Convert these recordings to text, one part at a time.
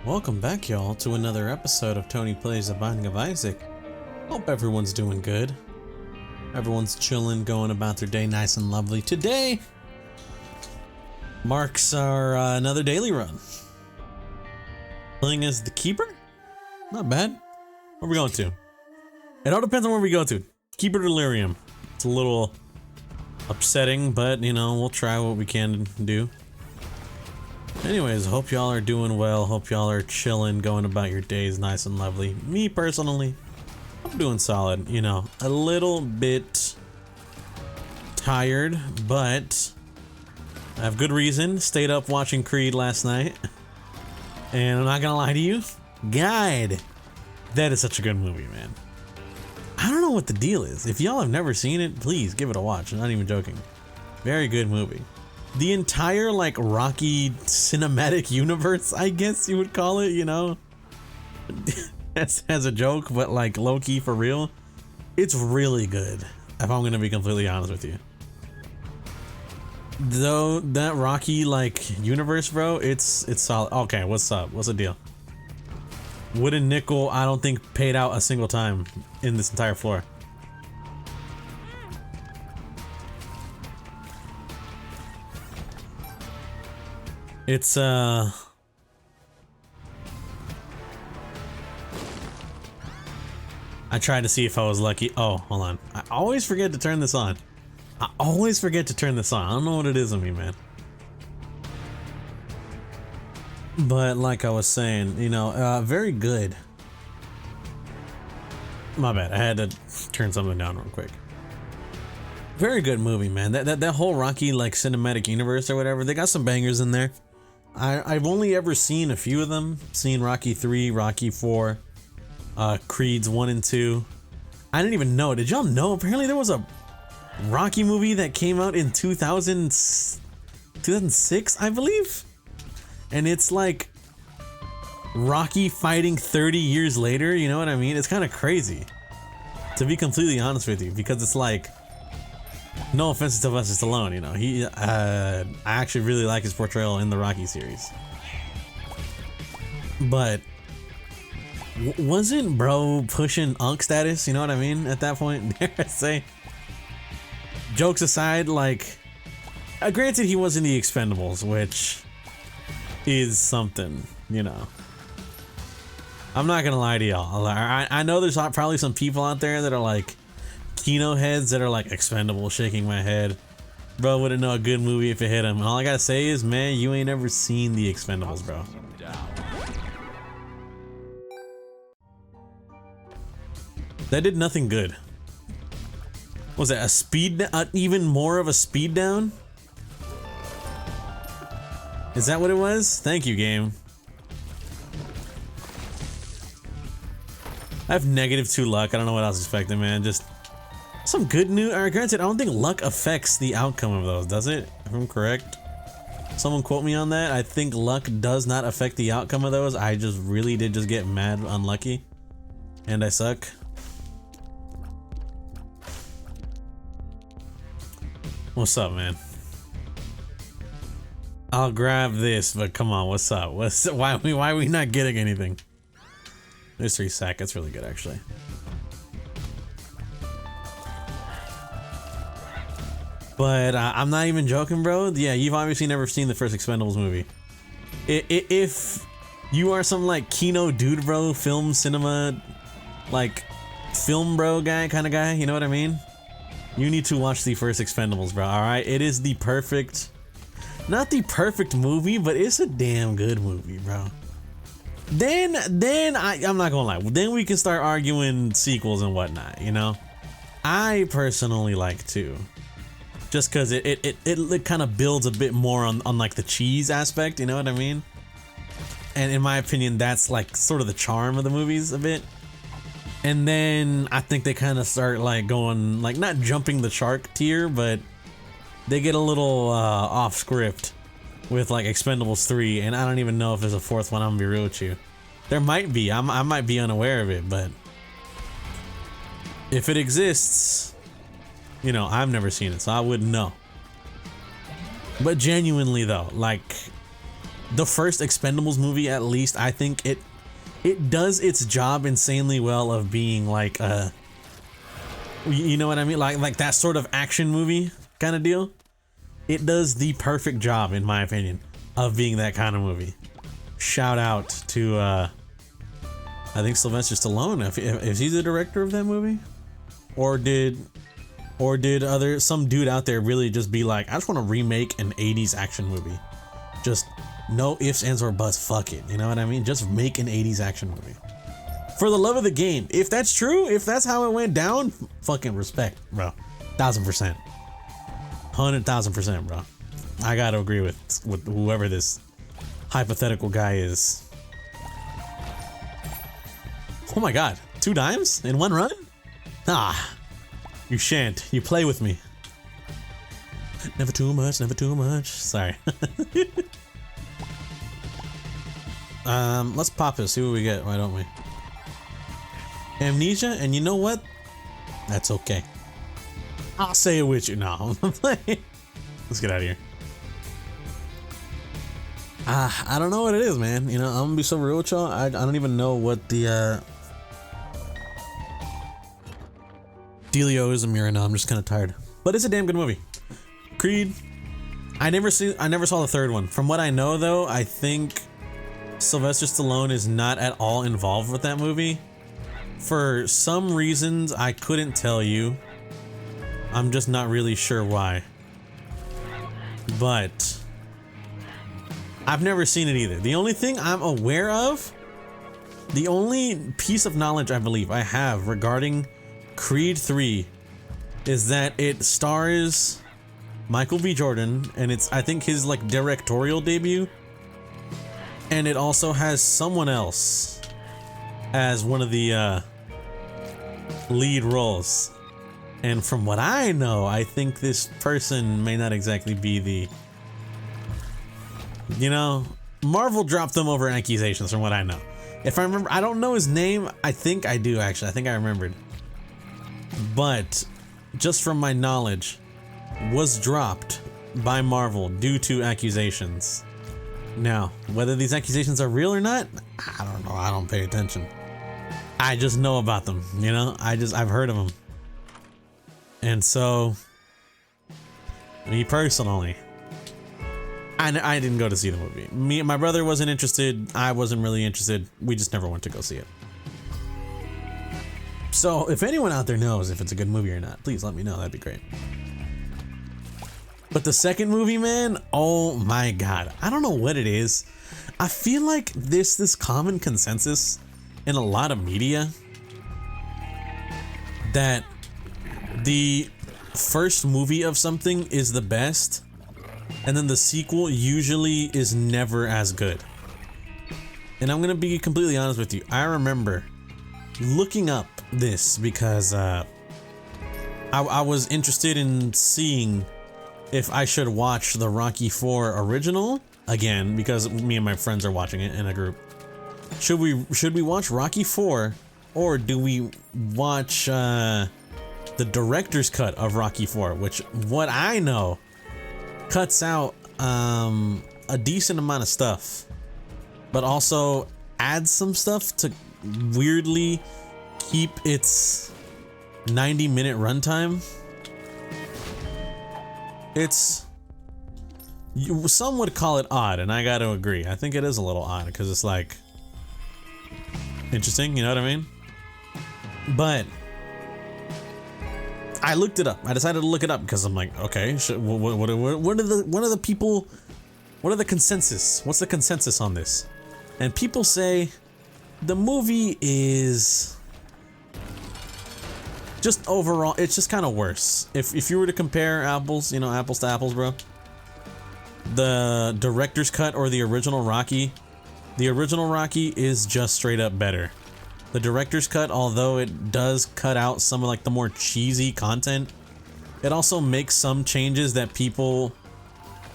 Welcome back, y'all, to another episode of Tony Plays The Binding of Isaac. Hope everyone's doing good. Everyone's chilling, going about their day nice and lovely. Today marks our another daily run. Playing as the Keeper? Not bad. Where are we going to? It all depends on where we go to. Keeper Delirium. It's a little upsetting, but you know, we'll try what we can do. Anyways, hope y'all are doing well. Hope y'all are chilling, going about your days nice and lovely. Me personally, I'm doing solid. You know, a little bit tired, but I have good reason. Stayed up watching Creed last night. And I'm not gonna lie to you, God, that is such a good movie, man. I don't know what the deal is. If y'all have never seen it, please give it a watch. I'm not even joking. Very good movie. The entire, like, Rocky cinematic universe, I guess you would call it, you know? as a joke, but like low-key for real. It's really good, if I'm gonna be completely honest with you. Though, that Rocky, like, universe, bro, it's solid. Okay, what's up? What's the deal? Wooden nickel, I don't think paid out a single time in this entire floor. It's I tried to see if I was lucky. Oh, hold on. I always forget to turn this on. I don't know what it is on me, man. But like I was saying, you know, very good. My bad. I had to turn something down real quick. Very good movie, man. That whole Rocky, like, cinematic universe or whatever, they got some bangers in there. I've only ever seen a few of them. Seen Rocky 3, Rocky 4, Creeds 1 and 2. I didn't even know. Did y'all know? Apparently there was a Rocky movie that came out in 2006, I believe? And it's like Rocky fighting 30 years later, you know what I mean? It's kind of crazy, to be completely honest with you, because it's like, no offense to Sylvester Stallone, you know, I actually really like his portrayal in the Rocky series. But wasn't bro pushing Unk status, you know what I mean, at that point? Dare I say? Jokes aside, like, granted he was in the Expendables, which is something, you know. I'm not gonna lie to y'all. I know there's probably some people out there that are like Kino heads that are like, Expendable, shaking my head. Bro wouldn't know a good movie if it hit him. All I gotta say is, man, you ain't ever seen the Expendables, bro. That did nothing good. Was that a speed, even more of a speed down? Is that what it was? Thank you, game. I have -2 luck. I don't know what I was expecting, man. Just some good news. Granted, I don't think luck affects the outcome of those, does it? If I'm correct. Someone quote me on that. I think luck does not affect the outcome of those. I just really did just get mad unlucky. And I suck. What's up, man? I'll grab this, but come on, what's up? Why are we not getting anything? There's 3 sack. That's really good, actually. But I'm not even joking, bro. Yeah, you've obviously never seen the first Expendables movie. If you are some like Kino dude, bro, film cinema, like film bro guy kind of guy, you know what I mean? You need to watch the first Expendables, bro. All right, it is the perfect, not the perfect movie, but it's a damn good movie, bro. Then I'm not gonna lie. Then we can start arguing sequels and whatnot, you know. I personally like 2, just because it kind of builds a bit more on like the cheese aspect, you know what I mean? And in my opinion, that's like sort of the charm of the movies a bit. And then I think they kind of start like going, like, not jumping the shark tier, but they get a little off script with like Expendables 3, and I don't even know if there's a 4th one. I'm gonna be real with you. There might be. I might be unaware of it, but if it exists, you know, I've never seen it, so I wouldn't know. But genuinely though, like, the first Expendables movie, at least, I think it does its job insanely well of being like a, you know what I mean, like that sort of action movie kind of deal. It does the perfect job, in my opinion, of being that kind of movie. Shout out to I think Sylvester Stallone, if he's the director of that movie, or did some dude out there really just be like, I just want to remake an 80s action movie, just no ifs, ands, or buts, fuck it, you know what I mean? Just make an 80s action movie. For the love of the game. If that's true, if that's how it went down, fucking respect, bro. 1000%. 100,000%, bro. I gotta agree with whoever this hypothetical guy is. Oh my god, 2 dimes in one run? Ah, you shan't. You play with me. Never too much, never too much. Sorry. Let's pop this, see what we get, why don't we? Amnesia, and you know what? That's okay. I'll say it with you now. Let's get out of here. I don't know what it is, man. You know, I'm gonna be so real with y'all. I don't even know what the dealio is. I'm just kind of tired, but it's a damn good movie. Creed. I never saw the third one. From what I know, though, I think Sylvester Stallone is not at all involved with that movie. For some reasons I couldn't tell you. I'm just not really sure why. But I've never seen it either. The only thing I'm aware of, the only piece of knowledge I believe I have regarding Creed 3 is that it stars Michael B. Jordan, and it's, I think, his like directorial debut. And it also has someone else as one of the lead roles. And from what I know, I think this person may not exactly be the, you know, Marvel dropped them over accusations from what I know. If I remember, I don't know his name. I think I do, actually. I think I remembered. But just from my knowledge, was dropped by Marvel due to accusations. Now, whether these accusations are real or not, I don't know. I don't pay attention. I just know about them, you know? I've heard of them. And so, me personally, I didn't go to see the movie. Me and my brother wasn't interested. I wasn't really interested. We just never went to go see it. So, if anyone out there knows if it's a good movie or not, please let me know. That'd be great. But the second movie, man, oh my god. I don't know what it is. I feel like this common consensus in a lot of media that the first movie of something is the best, and then the sequel usually is never as good. And I'm gonna be completely honest with you. I remember looking up this because I was interested in seeing if I should watch the Rocky IV original again, because me and my friends are watching it in a group. Should we watch Rocky IV, or do we watch the director's cut of Rocky IV, which, what I know, cuts out a decent amount of stuff, but also adds some stuff to weirdly keep its 90-minute runtime. It's, some would call it odd, and I gotta agree. I think it is a little odd because it's like interesting, you know what I mean? But I looked it up. I decided to look it up because I'm like, okay, what are the people? What are the consensus? What's the consensus on this? And people say the movie is just overall, it's just kind of worse. If you were to compare apples, you know, apples to apples, bro. The director's cut or the original Rocky is just straight up better. The director's cut, although it does cut out some of like the more cheesy content, it also makes some changes that people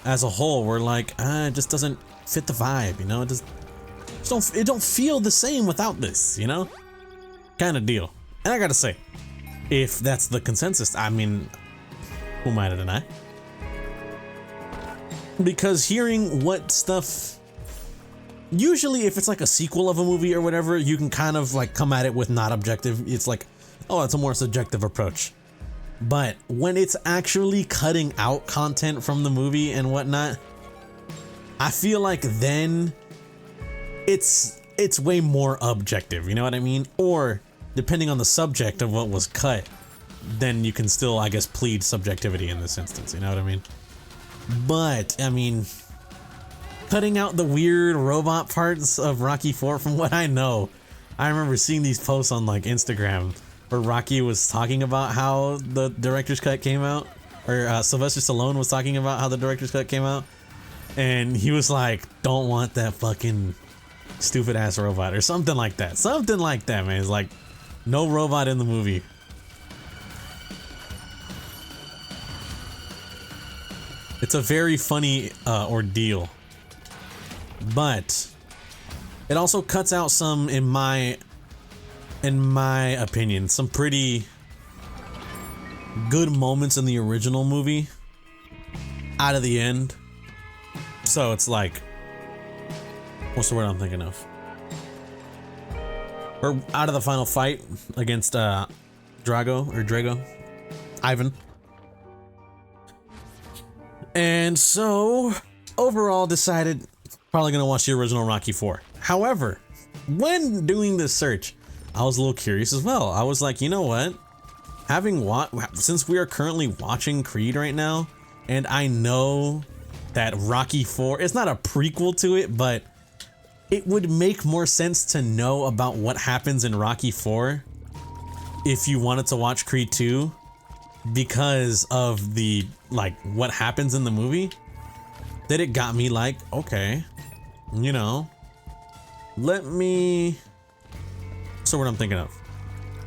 as a whole were like, it just doesn't fit the vibe, you know? It don't feel the same without this, you know? Kind of deal. And I gotta say, if that's the consensus, I mean, who am I to deny? Because hearing what stuff usually if it's like a sequel of a movie or whatever, you can kind of like come at it with not objective. It's like, oh, it's a more subjective approach. But when it's actually cutting out content from the movie and whatnot, I feel like then it's way more objective, you know what I mean? Or depending on the subject of what was cut, then you can still, I guess, plead subjectivity in this instance, you know what I mean? But, I mean, cutting out the weird robot parts of Rocky 4, from what I know, I remember seeing these posts on like Instagram where Rocky was talking about how the director's cut came out, or Sylvester Stallone was talking about how the director's cut came out, and he was like, don't want that fucking stupid ass robot or something like that. Something like that, man. It's like, no robot in the movie. It's a very funny ordeal. But it also cuts out some, in my opinion, some pretty good moments in the original movie out of the end. So it's like, what's the word I'm thinking of? Or out of the final fight against Drago, Ivan. And so overall decided probably gonna watch the original Rocky 4. However, when doing this search, I was a little curious as well. I was like, you know what? Since we are currently watching Creed right now, and I know that Rocky 4, it's not a prequel to it, but it would make more sense to know about what happens in Rocky 4 if you wanted to watch Creed 2 because of the, like, what happens in the movie, that it got me like, okay, you know, let me, so what I'm thinking of,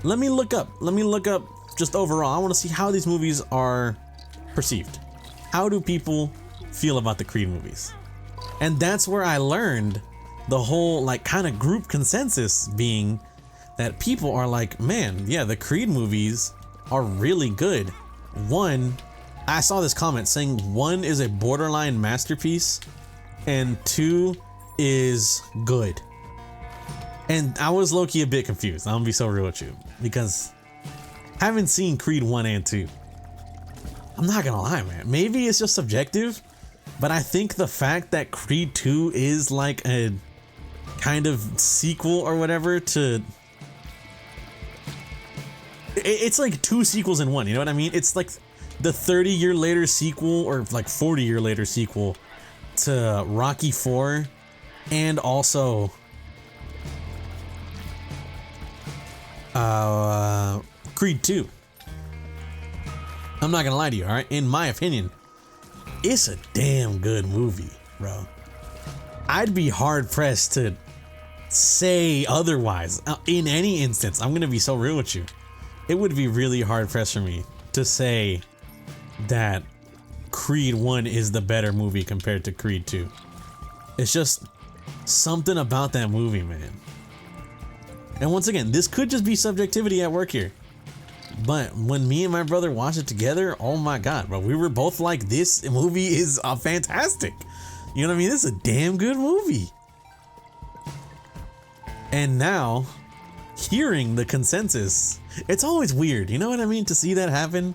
let me look up just overall. I want to see how these movies are perceived. How do people feel about the Creed movies? And that's where I learned the whole, like, kind of group consensus being that people are like, man, yeah, the Creed movies are really good. One, I saw this comment saying 1 is a borderline masterpiece and 2 is good. And I was low-key a bit confused. I'm gonna be so real with you, because having seen Creed 1 and 2, I'm not gonna lie, man, maybe it's just subjective, but I think the fact that Creed 2 is like a kind of sequel or whatever to, it's like 2 sequels in one, you know what I mean? It's like the 30-year later sequel, or like 40-year later sequel to Rocky 4, and also Creed 2. I'm not gonna lie to you, alright? In my opinion, it's a damn good movie, bro. I'd be hard pressed to say otherwise. In any instance, I'm gonna be so real with you. It would be really hard pressed for me to say that Creed 1 is the better movie compared to Creed 2. It's just something about that movie, man. And once again, this could just be subjectivity at work here. But when me and my brother watched it together, oh my god, bro, we were both like, this movie is fantastic. You know what I mean? This is a damn good movie. And now, hearing the consensus, it's always weird, you know what I mean, to see that happen?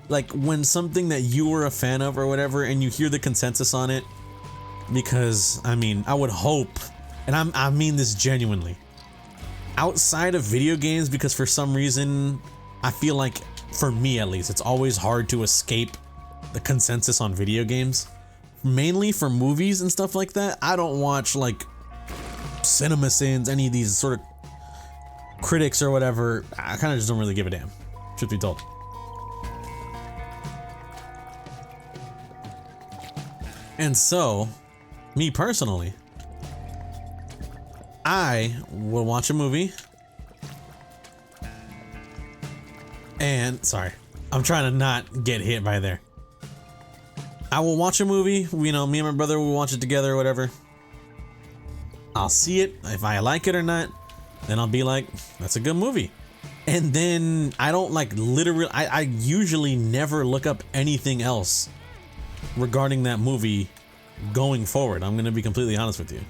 Like when something that you were a fan of or whatever, and you hear the consensus on it, because I mean, I would hope, and I mean this genuinely, outside of video games, because for some reason, I feel like, for me at least, it's always hard to escape the consensus on video games. Mainly for movies and stuff like that, I don't watch like CinemaSins, any of these sort of critics or whatever. I kind of just don't really give a damn, truth be told. And so, me personally, I will watch a movie, and sorry, I'm trying to not get hit by there. I will watch a movie, you know, me and my brother will watch it together or whatever. I'll see it, if I like it or not, then I'll be like, that's a good movie. And then I don't like literally, I usually never look up anything else regarding that movie going forward. I'm gonna be completely honest with you.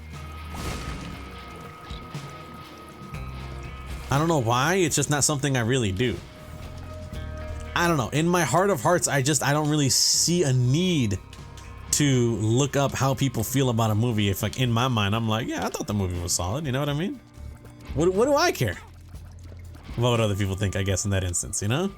I don't know why, it's just not something I really do. I don't know, in my heart of hearts, I don't really see a need to look up how people feel about a movie. If like in my mind, I'm like, yeah, I thought the movie was solid, you know what I mean? What do I care about what other people think, I guess, in that instance, you know?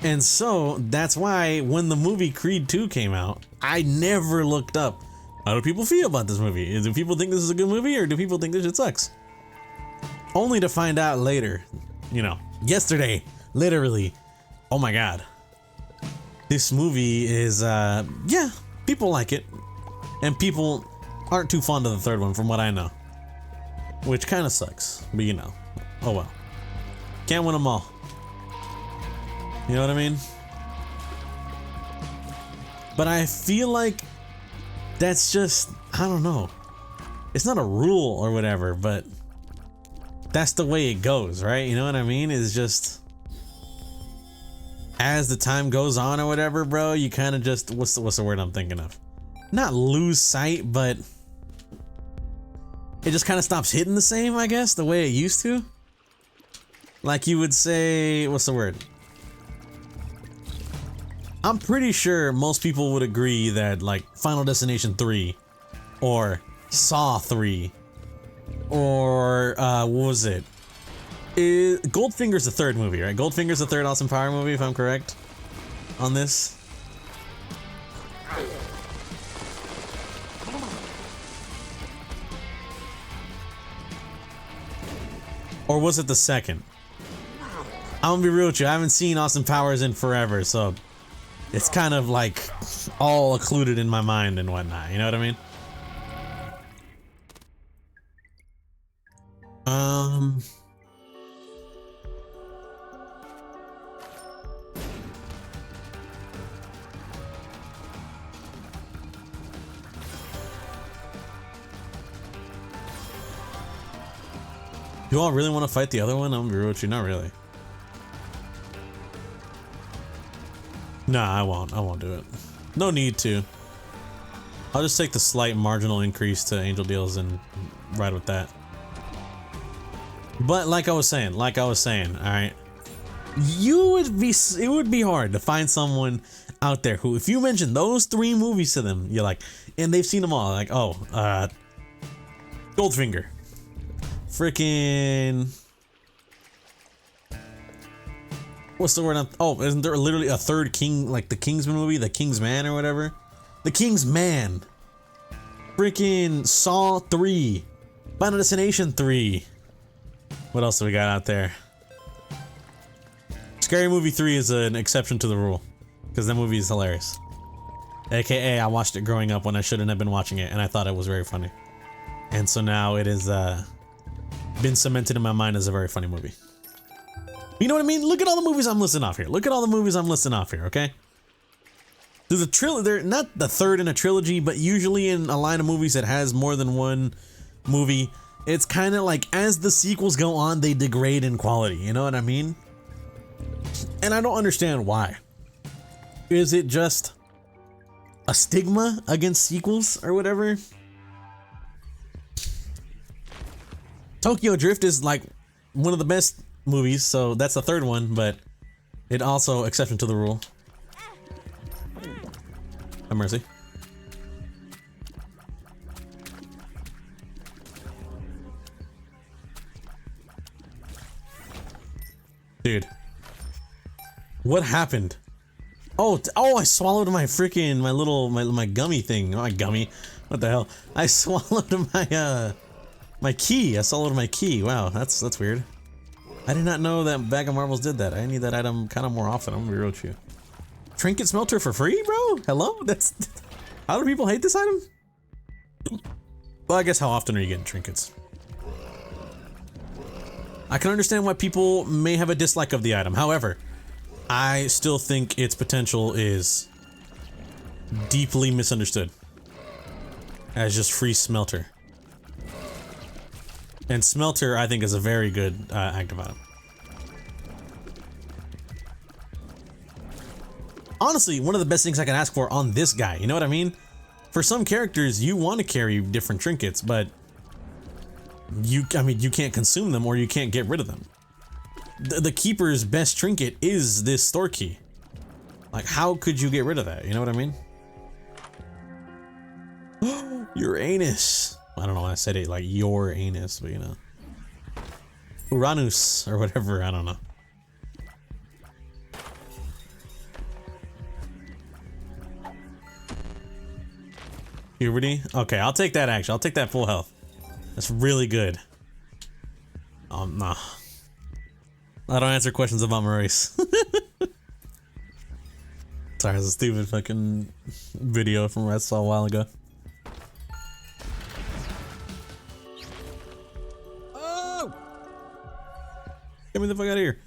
And so that's why when the movie Creed 2 came out, I never looked up how do people feel about this movie. Do people think this is a good movie, or do people think this shit sucks? Only to find out later, you know, yesterday, literally, oh my god, this movie is, yeah, people like it, and people aren't too fond of the third one from what I know, which kind of sucks, but you know, oh well, can't win them all. You know what I mean? But I feel like that's just, I don't know. It's not a rule or whatever, but that's the way it goes, right? You know what I mean? It's just, as the time goes on or whatever, bro, you kind of just, what's the word I'm thinking of? Not lose sight, but it just kind of stops hitting the same, I guess, the way it used to. Like you would say, what's the word? I'm pretty sure most people would agree that like Final Destination 3 or Saw 3 or what was it? Goldfinger's the third movie, right? Goldfinger's the third Austin Power movie, if I'm correct on this. Or was it the second? I'm gonna be real with you, I haven't seen Austin Powers in forever, so it's kind of like all occluded in my mind and whatnot, you know what I mean? Do you all really want to fight the other one? I'm gonna be real with you, not really. Nah, I won't do it. No need to. I'll just take the slight marginal increase to Angel Deals and ride with that. But like I was saying, alright? It would be hard to find someone out there who, if you mention those 3 movies to them, you're like, and they've seen them all, like, oh, Goldfinger. Freaking... What's the word? Oh, isn't there literally a third King, like the Kingsman movie, the King's Man or whatever? The King's Man. Freaking Saw 3. Final Destination 3. What else do we got out there? Scary Movie 3 is an exception to the rule, because that movie is hilarious. AKA, I watched it growing up when I shouldn't have been watching it, and I thought it was very funny. And so now it has been cemented in my mind as a very funny movie. You know what I mean? Look at all the movies I'm listing off here. Look at all the movies I'm listing off here, okay? There's a trilogy, they're not the third in a trilogy, but usually in a line of movies that has more than one movie, it's kind of like as the sequels go on, they degrade in quality, you know what I mean? And I don't understand why. Is it just a stigma against sequels or whatever? Tokyo Drift is like one of the best movies, so that's the third one, but it also exception to the rule. Have mercy. Dude, what happened? Oh, I swallowed my freaking my gummy thing. Not my gummy. What the hell? I swallowed my key. I swallowed my key. Wow, that's weird. I did not know that Bag of Marbles did that. I need that item kind of more often. I'm gonna be real with you. Trinket Smelter for free, bro? Hello? That's... How do people hate this item? Well, I guess how often are you getting trinkets? I can understand why people may have a dislike of the item. However, I still think its potential is deeply misunderstood as just free smelter. And Smelter, I think, is a very good active item. honestly one of the best things I can ask for on this guy. You know what I mean? For some characters, you want to carry different trinkets, but you can't consume them or you can't get rid of them. The keeper's best trinket is this store key. Like, how could you get rid of that? You know what I mean? Uranus. I don't know why I said it like your anus, but you know. Uranus or whatever, I don't know. Puberty? Okay, I'll take that actually. I'll take that full health. That's really good. Nah. I don't answer questions about my race. Sorry, it's a stupid fucking video from I saw a while ago. Oh! Get me the fuck out of here.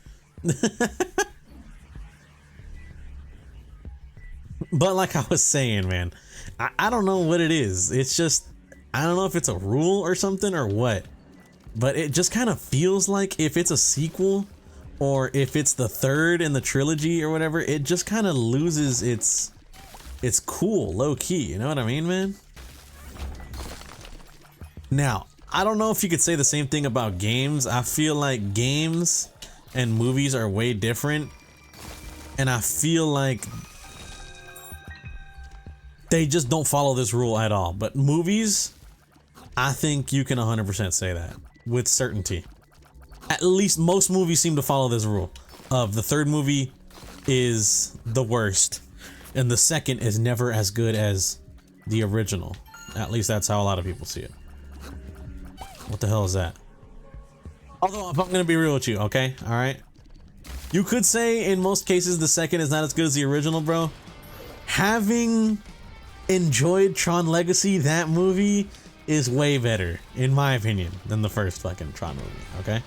But like I was saying, man, I don't know what it is. It's just, I don't know if it's a rule or something or what, but it just kind of feels like if it's a sequel or if it's the third in the trilogy or whatever, it just kind of loses its cool, low key. You know what I mean, man? Now, I don't know if you could say the same thing about games. I feel like games and movies are way different, and I feel like they just don't follow this rule at all. But movies, I think you can 100% say that with certainty. At least most movies seem to follow this rule of the third movie is the worst and the second is never as good as the original. At least that's how a lot of people see it. What the hell is that? Although, if I'm gonna be real with you, okay? All right. You could say in most cases the second is not as good as the original, bro. Having enjoyed Tron Legacy, that movie is way better, in my opinion, than the first fucking Tron movie, okay?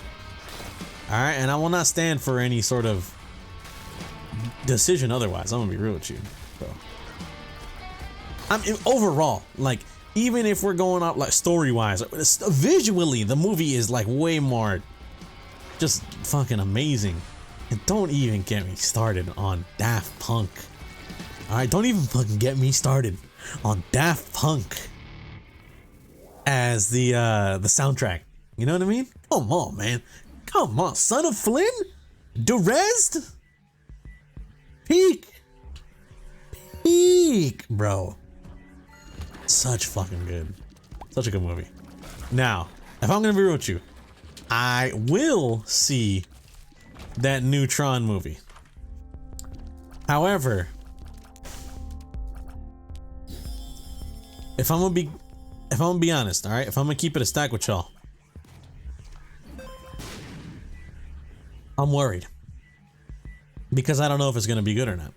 Alright, and I will not stand for any sort of decision otherwise. I'm gonna be real with you, bro. Overall, like, even if we're going up like story-wise, visually, the movie is like way more just fucking amazing. And don't even get me started on Daft Punk. Alright, don't even fucking get me started on Daft Punk as the soundtrack. You know what I mean? Come on, man. Come on. Son of Flynn? Derezd? Peak, bro. Such fucking good. Such a good movie. Now, if I'm gonna be real with you, I will see that new Tron movie. However, if I'm gonna be honest, all right, if I'm gonna keep it a stack with y'all, I'm worried because I don't know if it's gonna be good or not.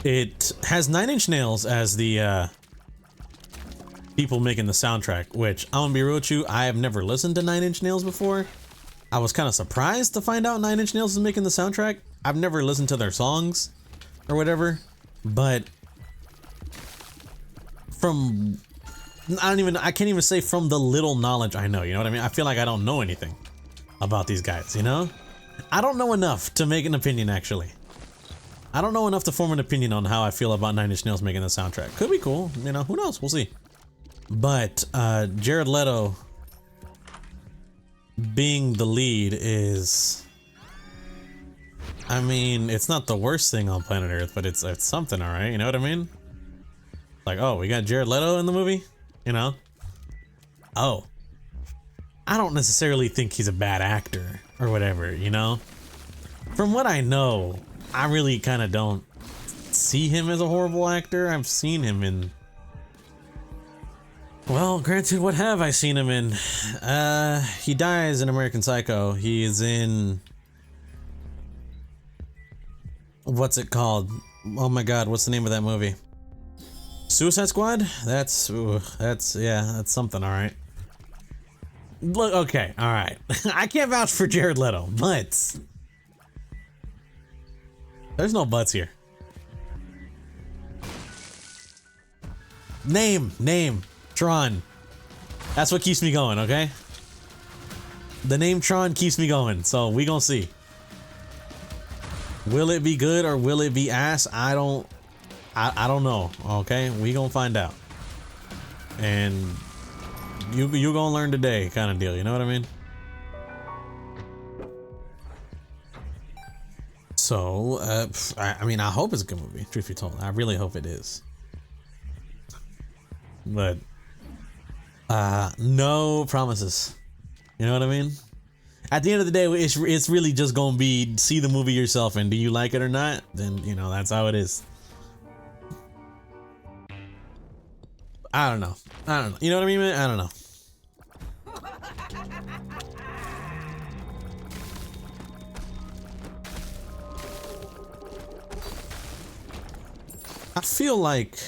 It has Nine Inch Nails as the people making the soundtrack, which I'm gonna be real with you, I have never listened to Nine Inch Nails before. I was kind of surprised to find out Nine Inch Nails is making the soundtrack. I've never listened to their songs or whatever, but from I can't even say from the little knowledge I know, you know what I mean? I feel like I don't know anything about these guys, you know? I don't know enough to make an opinion, actually. I don't know enough to form an opinion on how I feel about Nine Inch Nails making the soundtrack. Could be cool, you know, who knows? We'll see. But Jared Leto being the lead is, I mean, it's not the worst thing on planet Earth, but it's something, all right? You know what I mean? Like, oh, we got Jared Leto in the movie, you know? Oh, I don't necessarily think he's a bad actor or whatever, you know? From what I know, I really kind of don't see him as a horrible actor. I've seen him in, well, granted, what have I seen him in? He dies in American Psycho. He is in, what's it called? Oh my god, what's the name of that movie? Suicide Squad? That's something, alright. Look, okay, alright. I can't vouch for Jared Leto, but there's no buts here. Name, Tron. That's what keeps me going, okay? The name Tron keeps me going, so we gonna see. Will it be good or will it be ass? I don't know. Okay, we gonna find out. And you gonna learn today, kind of deal. You know what I mean? So, I mean, I hope it's a good movie. Truth be told, I really hope it is. But, no promises. You know what I mean? At the end of the day, it's really just gonna be see the movie yourself, and do you like it or not? Then you know that's how it is. I don't know. You know what I mean, man? I don't know. I feel like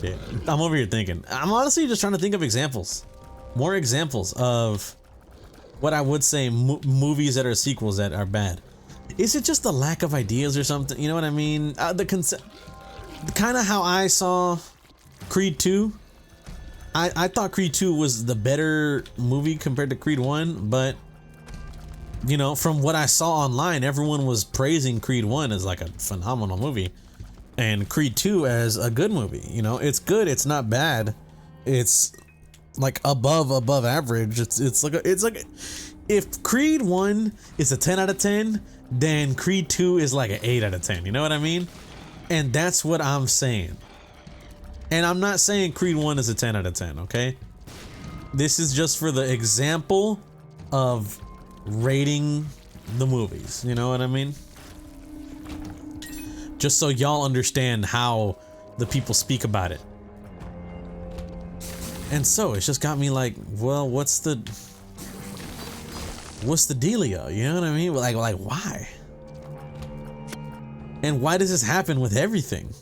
yeah, I'm over here thinking. I'm honestly just trying to think of examples. More examples of what I would say movies that are sequels that are bad. Is it just the lack of ideas or something? You know what I mean? The concept, kind of how I saw Creed 2. I thought Creed 2 was the better movie compared to Creed 1, but you know, from what I saw online, everyone was praising Creed 1 as like a phenomenal movie and Creed 2 as a good movie. You know, it's good, it's not bad. It's like above average. It's like if Creed 1 is a 10 out of 10, then Creed 2 is like an 8 out of 10. You know what I mean? And that's what I'm saying. And I'm not saying Creed 1 is a 10 out of 10, okay? This is just for the example of rating the movies. You know what I mean? Just so y'all understand how the people speak about it. And so it's just got me like, well, what's the dealio? You know what I mean? Like why? And why does this happen with everything?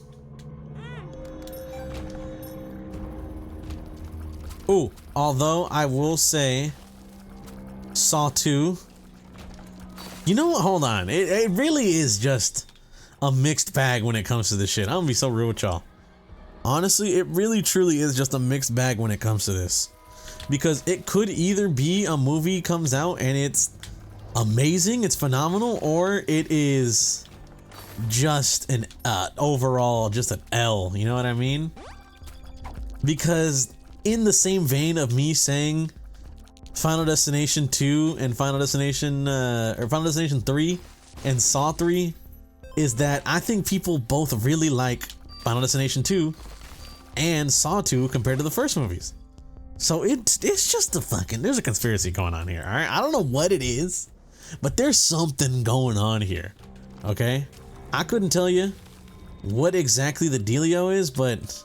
Ooh, although I will say Saw 2. You know what? Hold on. It really is just a mixed bag when it comes to this shit. I'm gonna be so real with y'all. Honestly, it really truly is just a mixed bag when it comes to this. Because it could either be a movie comes out and it's amazing, it's phenomenal, or it is just an overall just an L, you know what I mean? Because in the same vein of me saying Final Destination 2 and Final Destination 3 and Saw 3 is that I think people both really like Final Destination 2 and Saw 2 compared to the first movies. So it's just there's a conspiracy going on here, all right? I don't know what it is, but there's something going on here, okay? I couldn't tell you what exactly the dealio is, but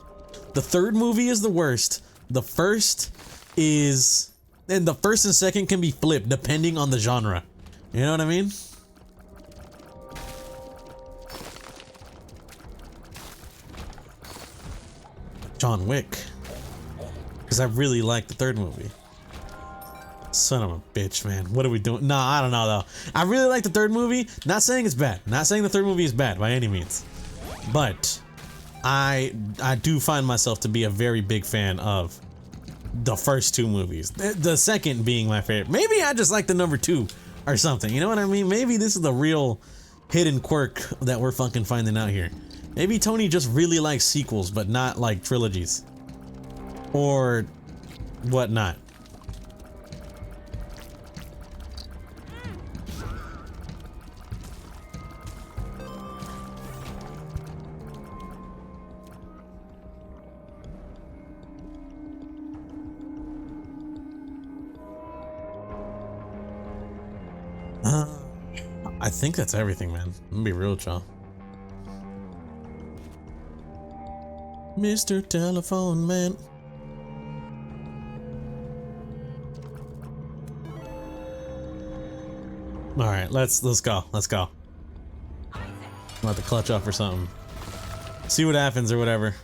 the third movie is the worst. The first is, and the first and second can be flipped depending on the genre. You know what I mean? John Wick. Because I really like the third movie. Son of a bitch, man. What are we doing? No, I don't know though. I really like the third movie. Not saying it's bad. Not saying the third movie is bad by any means. But I do find myself to be a very big fan of the first two movies. The second being my favorite. Maybe I just like the number 2 or something. You know what I mean? Maybe this is the real hidden quirk that we're fucking finding out here. Maybe Tony just really likes sequels, but not like trilogies. Or whatnot. I think that's everything, man. I'm gonna be real with y'all. Mr. Telephone Man. All right, let's go. Let's go. I'm about to clutch up or something. See what happens or whatever.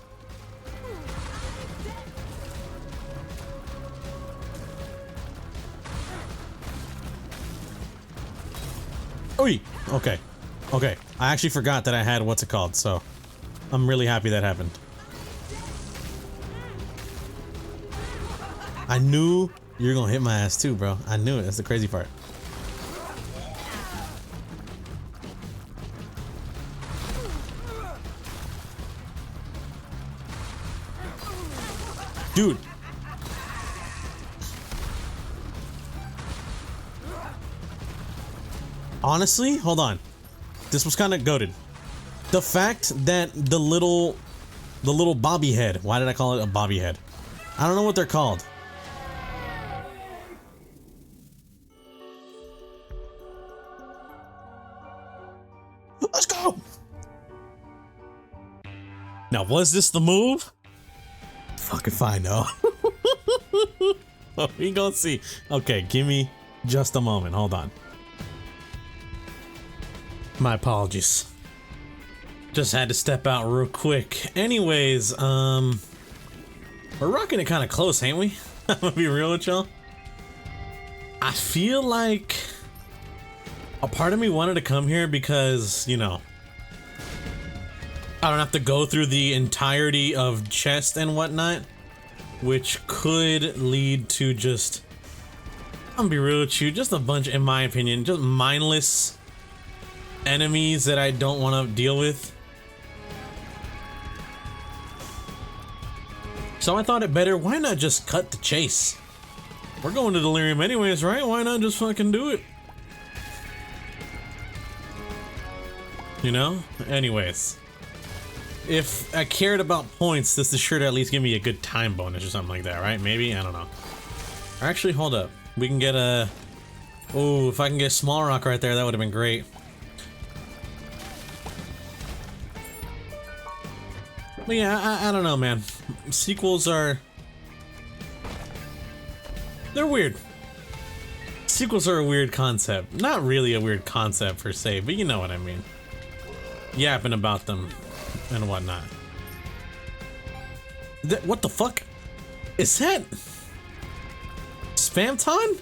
Oi! Okay. Okay. I actually forgot that I had what's it called, so I'm really happy that happened. I knew you were gonna hit my ass too, bro. I knew it. That's the crazy part. Dude. Honestly, hold on. This was kind of goated. The fact that the little bobby head. Why did I call it a bobby head? I don't know what they're called. Let's go. Now, was this the move? Fucking fine, though. Oh, we gonna see. Okay, give me just a moment. Hold on. My apologies. Just had to step out real quick. Anyways, we're rocking it kind of close, ain't we? I'm gonna be real with y'all. I feel like a part of me wanted to come here because, you know, I don't have to go through the entirety of chest and whatnot, which could lead to just, I'm gonna be real with you, just a bunch, in my opinion, just mindless enemies that I don't want to deal with. So I thought it better, why not just cut the chase? We're going to Delirium anyways, right? Why not just fucking do it? You know? Anyways. If I cared about points, this is sure to at least give me a good time bonus or something like that, right? Maybe? I don't know. Actually, hold up. We can get a... Oh, if I can get a small rock right there, that would have been great. But yeah, I don't know, man. Sequels are... They're weird. Sequels are a weird concept. Not really a weird concept per se, but you know what I mean. Yapping about them and whatnot. What the fuck? Is that... Spamton?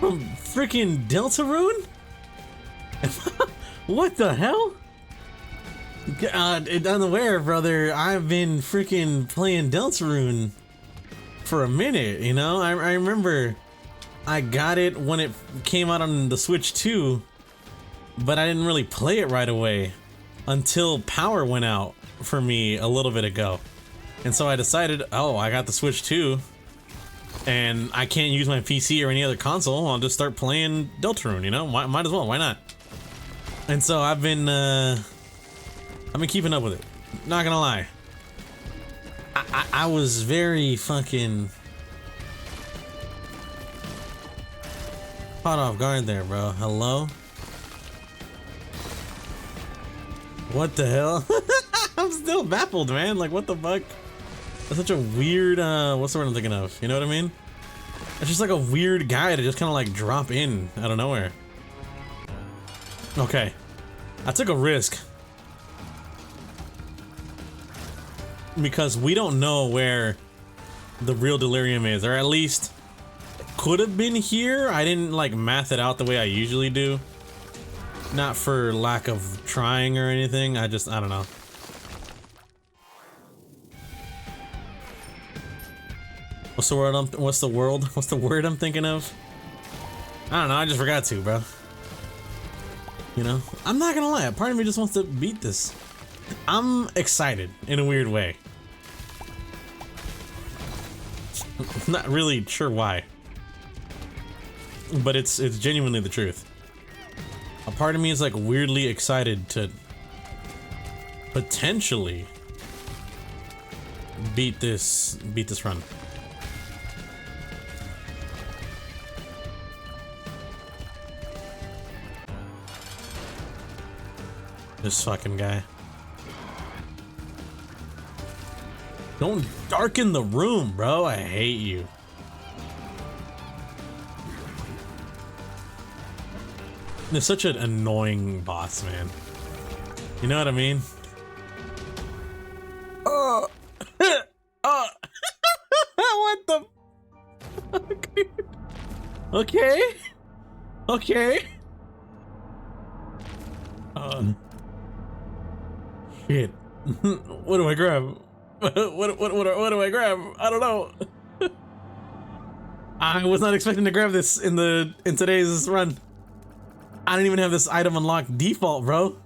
From freaking Deltarune? What the hell? Unaware, brother. I've been freaking playing Deltarune for a minute, you know? I remember I got it when it came out on the Switch 2, but I didn't really play it right away until power went out for me a little bit ago. And so I decided, oh, I got the Switch 2 and I can't use my PC or any other console. I'll just start playing Deltarune, you know? Might as well, why not? And so I've been keeping up with it. Not gonna lie. I was very fucking caught off guard there, bro. Hello? What the hell? I'm still baffled, man. Like, what the fuck? That's such a weird, what's the word I'm thinking of? You know what I mean? It's just like a weird guy to just kind of like drop in out of nowhere. Okay. I took a risk. Because we don't know where the real Delirium is, or at least could have been here. I didn't like math it out the way I usually do. Not for lack of trying or anything. I don't know. What's the word I'm thinking of? I don't know. I just forgot to, bro. You know, I'm not gonna lie. A part of me just wants to beat this. I'm excited in a weird way. Not really sure why, but it's genuinely the truth. A part of me is like weirdly excited to potentially beat this run. This fucking guy. Don't darken the room, bro. I hate you. They're such an annoying boss, man. You know what I mean? Oh. Oh. What the fuck? Okay. Okay. Shit. What do I grab? What do I grab? I don't know. I was not expecting to grab this in today's run. I didn't even have this item unlocked default, bro.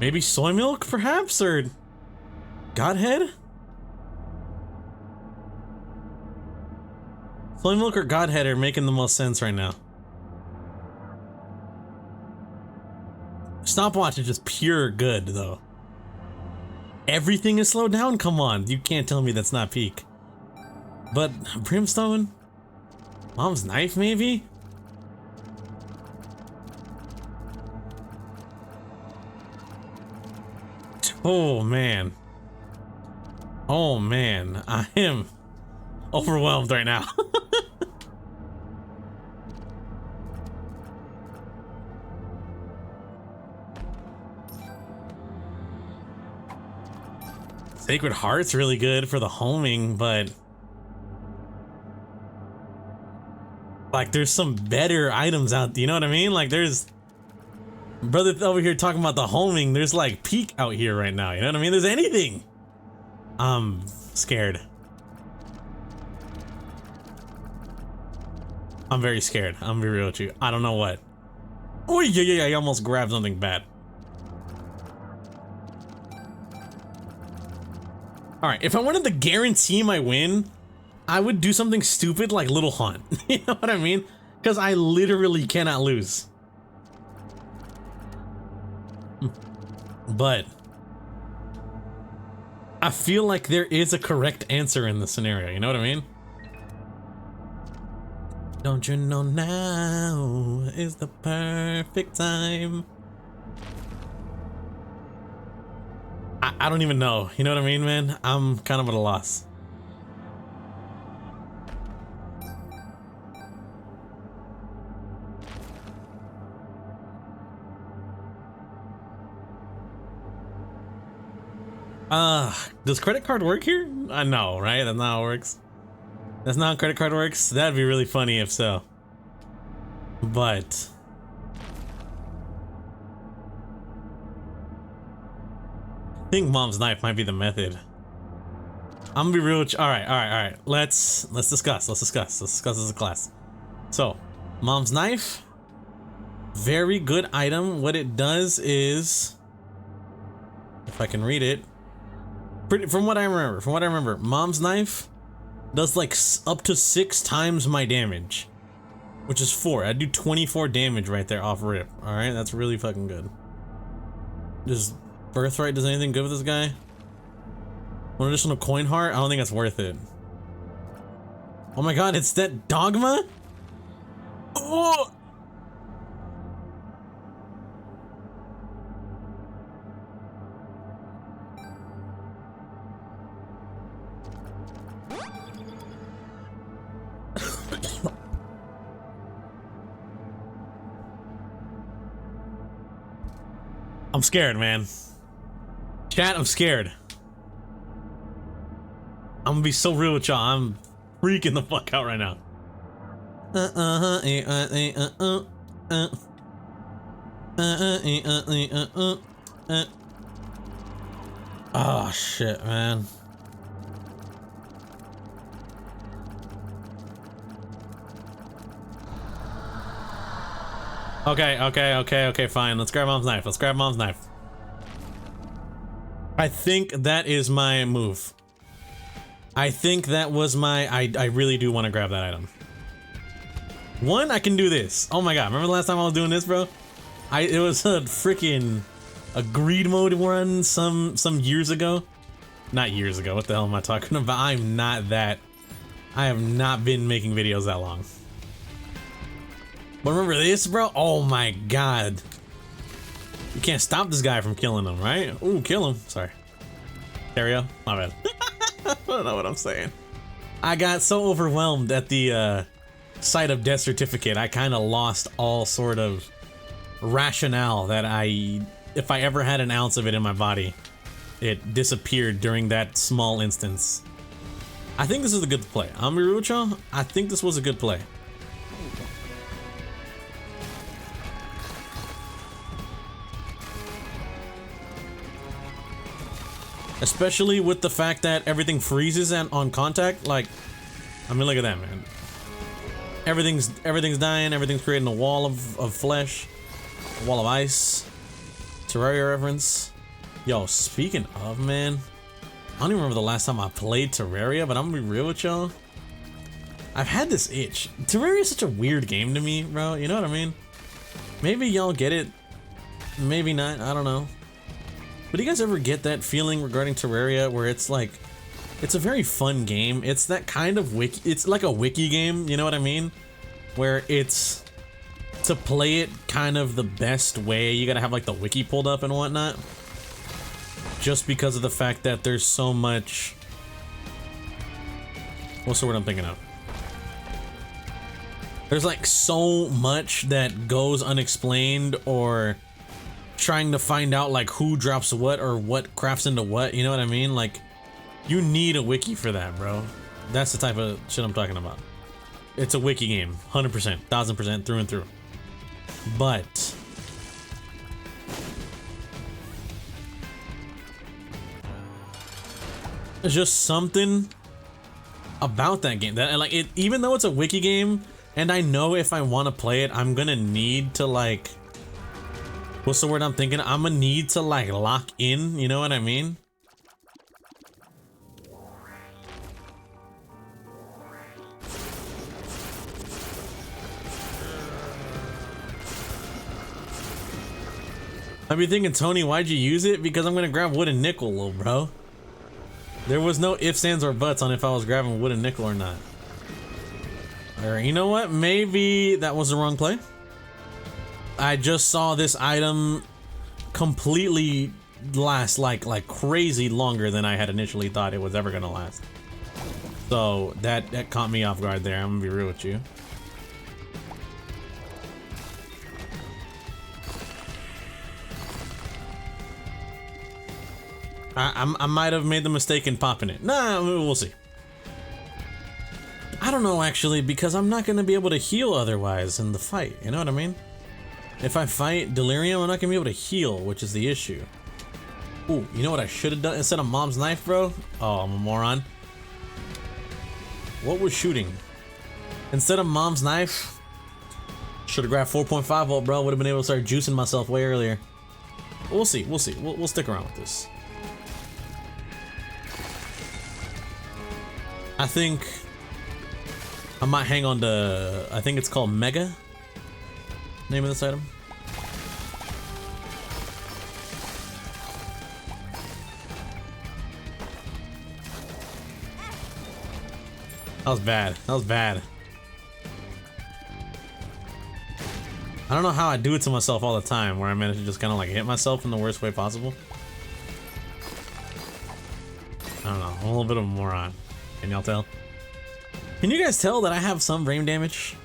Maybe soy milk, perhaps, or Godhead? Soy milk or Godhead are making the most sense right now. Stopwatch is just pure good, though. Everything is slowed down? Come on, you can't tell me that's not peak. But Brimstone? Mom's knife, maybe? Oh, man. Oh, man. I am overwhelmed right now. Sacred Heart's really good for the homing, but like there's some better items out, you know what I mean? Like there's brother over here talking about the homing, there's like peak out here right now, you know what I mean? There's anything. I'm scared. I'm very scared. I'm gonna be real with you. I don't know what. Oh yeah, I almost grabbed something bad. Alright, if I wanted to guarantee my win, I would do something stupid like Little Hunt. You know what I mean? Because I literally cannot lose. But I feel like there is a correct answer in the scenario, you know what I mean? Don't you know now is the perfect time? I don't even know, you know what I mean, man? I'm kind of at a loss. Does credit card work here? I know, right? That's not how it works. That's not how credit card works. That'd be really funny if so. But I think Mom's knife might be the method. I'm gonna be real with you. All right. Let's discuss. Let's discuss as a class. So, Mom's knife, very good item. What it does is, if I can read it, from what I remember, Mom's knife does like up to 6 times my damage, which is 4. I do 24 damage right there off rip. All right, that's really fucking good. Does Birthright does anything good with this guy? One additional coin heart? I don't think that's worth it. Oh my god, it's that Dogma? Oh! I'm scared, man. Chat, I'm scared. I'm gonna be so real with y'all. I'm freaking the fuck out right now. Oh shit, man. Okay, fine. Let's grab Mom's knife. Let's grab Mom's knife. I think that is my move. I think that was my... I really do want to grab that item. One, I can do this. Oh my god, remember the last time I was doing this, bro? It was a freaking... a greed mode run some years ago. Not years ago, what the hell am I talking about? I'm not that... I have not been making videos that long. But remember this, bro? Oh my god. You can't stop this guy from killing him, right? Ooh, kill him. Sorry. Terrio? My bad. I don't know what I'm saying. I got so overwhelmed at the sight of death certificate, I kind of lost all sort of rationale that if I ever had an ounce of it in my body, it disappeared during that small instance. I think this is a good play. I'm gonna be real with y'all. I think this was a good play. Especially with the fact that everything freezes and on contact. Like, I mean, look at that, man. Everything's dying. Everything's creating a wall of flesh, a wall of ice. Terraria reference. Yo, speaking of, man, I don't even remember the last time I played Terraria, but I'm gonna be real with y'all. I've had this itch. Terraria is such a weird game to me, bro. You know what I mean? Maybe y'all get it. Maybe not. I don't know. But do you guys ever get that feeling regarding Terraria where it's like, it's a very fun game. It's that kind of wiki. It's like a wiki game. You know what I mean? Where it's to play it kind of the best way. You gotta have like the wiki pulled up and whatnot. Just because of the fact that there's so much. What's the word I'm thinking of? There's like so much that goes unexplained, or trying to find out like who drops what or what crafts into what, you know what I mean? Like, you need a wiki for that, bro. That's the type of shit I'm talking about. It's a wiki game, 100%, 1000% through and through. But there's just something about that game that, like, it, even though it's a wiki game, and I know if I want to play it, I'm gonna need to, like, what's the word I'm thinking? I'm gonna need to, like, lock in, you know what I mean? I'd be thinking, Tony, why'd you use it? Because I'm gonna grab wood and nickel, little bro. There was no ifs, ands, or buts on if I was grabbing wood and nickel or not. Or, you know what? Maybe that was the wrong play. I just saw this item completely last like crazy longer than I had initially thought it was ever gonna last. So that caught me off guard there. I'm gonna be real with you. I might have made the mistake in popping it. Nah, we'll see. I don't know, actually, because I'm not going to be able to heal otherwise in the fight. You know what I mean? If I fight Delirium, I'm not going to be able to heal, which is the issue. Ooh, you know what I should have done instead of Mom's Knife, bro? Oh, I'm a moron. What was shooting? Instead of Mom's Knife, should have grabbed 4.5 volt, bro. Would have been able to start juicing myself way earlier. We'll see. We'll see. We'll stick around with this. I think I might hang on to, I think it's called Mega, name of this item. That was bad. That was bad. I don't know how I do it to myself all the time, where I manage to just kind of like hit myself in the worst way possible. I don't know. I'm a little bit of a moron. Can y'all tell? Can you guys tell that I have some brain damage?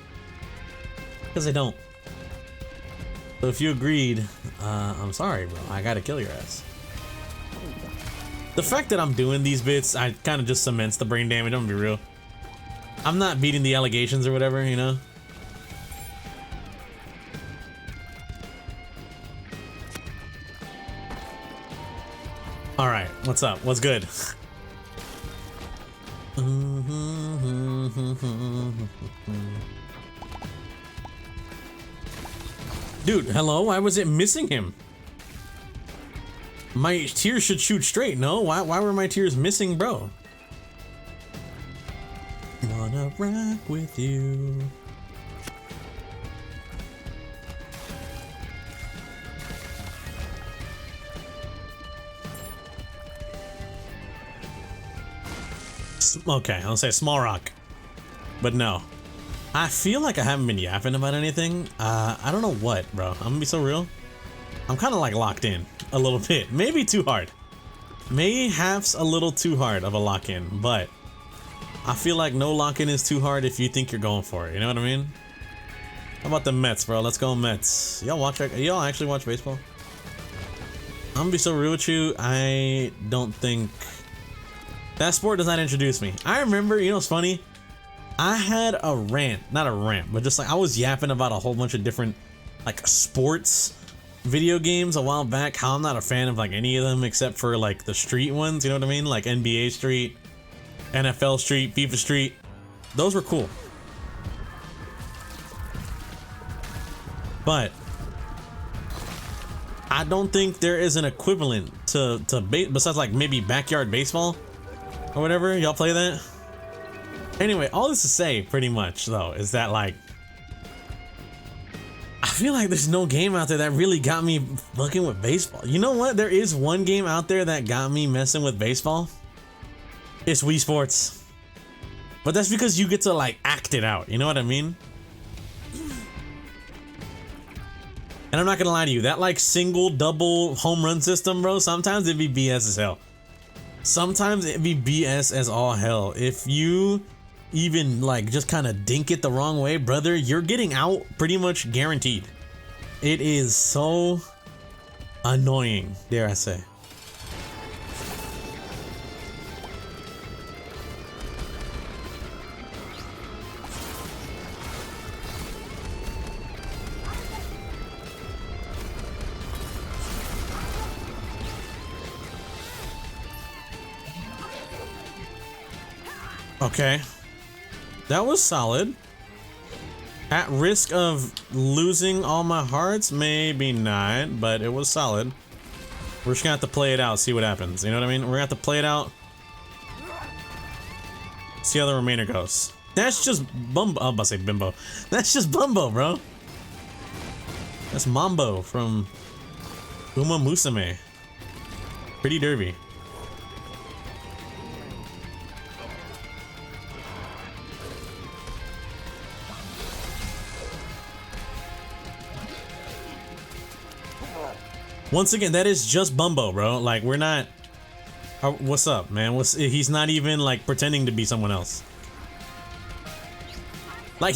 Because I don't. So if you agreed, I'm sorry, bro. I gotta kill your ass. The fact that I'm doing these bits, I kind of just cements the brain damage. I'm gonna be real. I'm not beating the allegations or whatever, you know? Alright, what's up? What's good? Dude, hello? Why was it missing him? My tears should shoot straight, no? Why were my tears missing, bro? Wanna rock with you. Okay, I'll say small rock. But no. I feel like I haven't been yapping about anything. I don't know what, bro. I'm gonna be so real. I'm kind of like locked in a little bit. Maybe too hard. Mayhaps a little too hard of a lock-in, but I feel like no lock-in is too hard if you think you're going for it. You know what I mean? How about the Mets, bro? Let's go Mets. Y'all actually watch baseball? I'm gonna be so real with you. I don't think that sport does not introduce me. I remember, you know what's funny? I had a rant, not a rant, but just like I was yapping about a whole bunch of different like sports video games a while back, how I'm not a fan of like any of them except for like the street ones, you know what I mean? Like NBA Street, NFL Street, FIFA Street. Those were cool. But I don't think there is an equivalent besides like maybe backyard baseball or whatever? Y'all play that? Anyway, all this to say pretty much though is that like I feel like there's no game out there that really got me fucking with baseball. You know what? There is one game out there that got me messing with baseball. It's Wii Sports. But that's because you get to like act it out, you know what I mean? And I'm not gonna lie to you, that like single, double home run system, bro, sometimes it'd be BS as hell. Sometimes it'd be BS as all hell. If you even like just kind of dink it the wrong way, brother, you're getting out pretty much guaranteed. It is so annoying, dare I say. Okay, that was solid. At risk of losing all my hearts, maybe not, but it was solid. We're just gonna have to play it out, see what happens. You know what I mean? We're gonna have to play it out, see how the remainder goes. That's just Bumbo. I'm about to say Bimbo. That's just Bumbo, bro. That's Mambo from Uma Musume. Pretty Derby. Once again, that is just Bumbo, bro. Like, we're not... what's up, man? He's not even, like, pretending to be someone else. Like,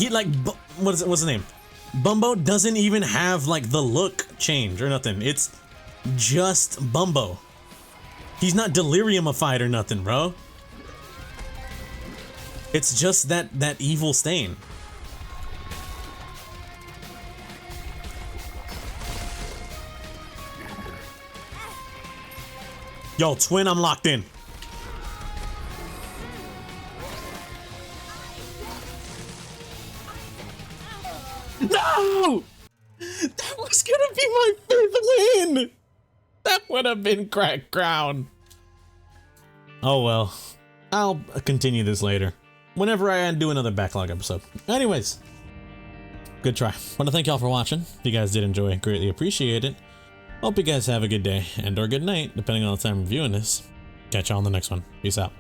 what's his name? Bumbo doesn't even have, like, the look change or nothing. It's just Bumbo. He's not deliriumified or nothing, bro. It's just that evil stain. Yo, twin, I'm locked in. No! That was gonna be my fifth win! That would have been cracked crown. Oh well. I'll continue this later. Whenever I do another backlog episode. Anyways. Good try. Want to thank y'all for watching. If you guys did enjoy, greatly appreciate it. Hope you guys have a good day and or good night, depending on the time you're viewing this. Catch y'all on the next one. Peace out.